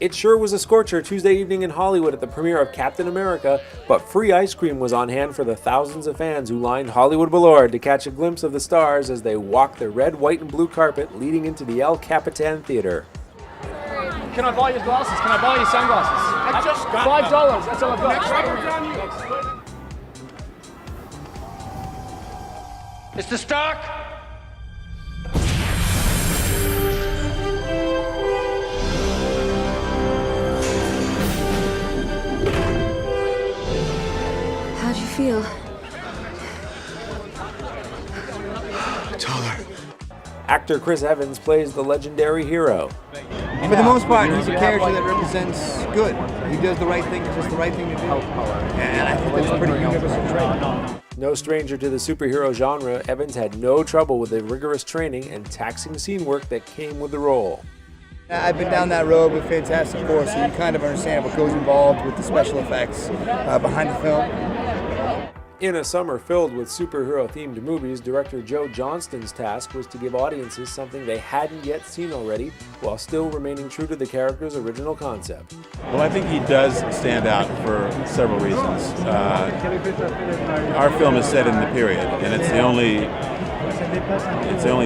It sure was a scorcher Tuesday evening in Hollywood at the premiere of Captain America, but free ice cream was on hand for the thousands of fans who lined Hollywood Boulevard to catch a glimpse of the stars as they walked the red, white, and blue carpet leading into the El Capitan Theater. Can I buy your glasses? Can I buy your sunglasses? I just got $5, that's all I've got. Mr. Stark? How'd you feel? Taller. Actor Chris Evans plays the legendary hero. For the most part, he's a character that represents good. He does the right thing, it's just the right thing to do. And I think that's a pretty universal trait. No stranger to the superhero genre, Evans had no trouble with the rigorous training and taxing scene work that came with the role. I've been down that road with Fantastic Four, so you kind of understand what goes involved with the special effects behind the film. In a summer filled with superhero-themed movies, director Joe Johnston's task was to give audiences something they hadn't yet seen already, while still remaining true to the character's original concept. Well, I think he does stand out for several reasons. Our film is set in the period, and it's the only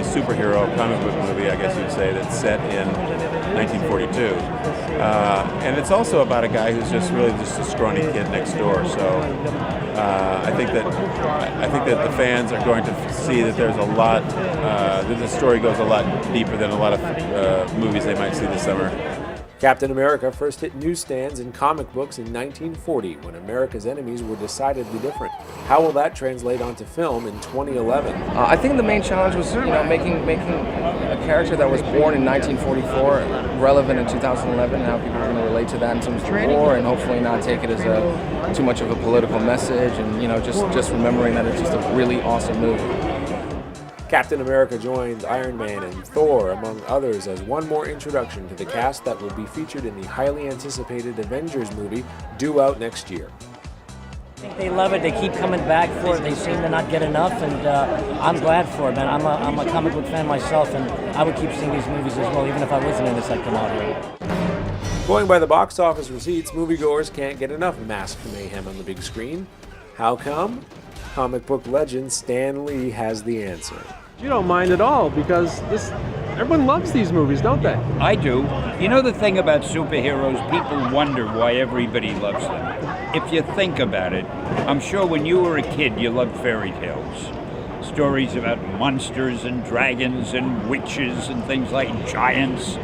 superhero comic book movie, I guess you'd say, that's set in 1942. And it's also about a guy who's just a scrawny kid next door. So I think that the fans are going to see that there's a lot, that the story goes a lot deeper than a lot of movies they might see this summer. Captain America first hit newsstands and comic books in 1940 when America's enemies were decidedly different. How will that translate onto film in 2011? I think the main challenge was, making a character that was born in 1944 relevant in 2011, and how people are going to relate to that in terms of war, and hopefully not take it as too much of a political message, and just remembering that it's just a really awesome movie. Captain America joins Iron Man and Thor, among others, as one more introduction to the cast that will be featured in the highly anticipated Avengers movie due out next year. I think they love it. They keep coming back for it. They seem to not get enough, and I'm glad for it, man. I'm a comic book fan myself, and I would keep seeing these movies as well, even if I wasn't in this, I'd come out here. Going by the box office receipts, moviegoers can't get enough masked mayhem on the big screen. How come? Comic book legend Stan Lee has the answer. You don't mind at all because everyone loves these movies, don't they? I do. You know the thing about superheroes, people wonder why everybody loves them. If you think about it, I'm sure when you were a kid you loved fairy tales. Stories about monsters and dragons and witches and things like giants.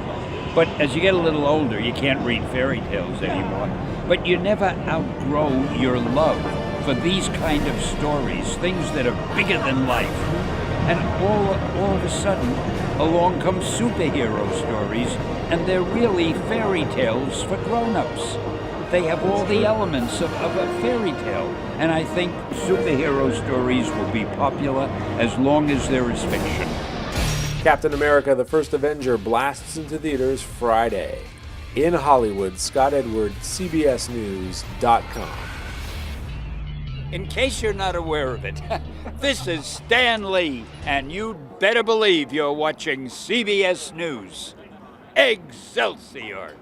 But as you get a little older, you can't read fairy tales anymore. But you never outgrow your love for these kind of stories, things that are bigger than life. And all of a sudden, along come superhero stories, and they're really fairy tales for grown-ups. They have all the elements of a fairy tale, and I think superhero stories will be popular as long as there is fiction. Captain America: The First Avenger blasts into theaters Friday. In Hollywood, Scott Edward, CBSNews.com. In case you're not aware of it, this is Stan Lee, and you'd better believe you're watching CBS News. Excelsior!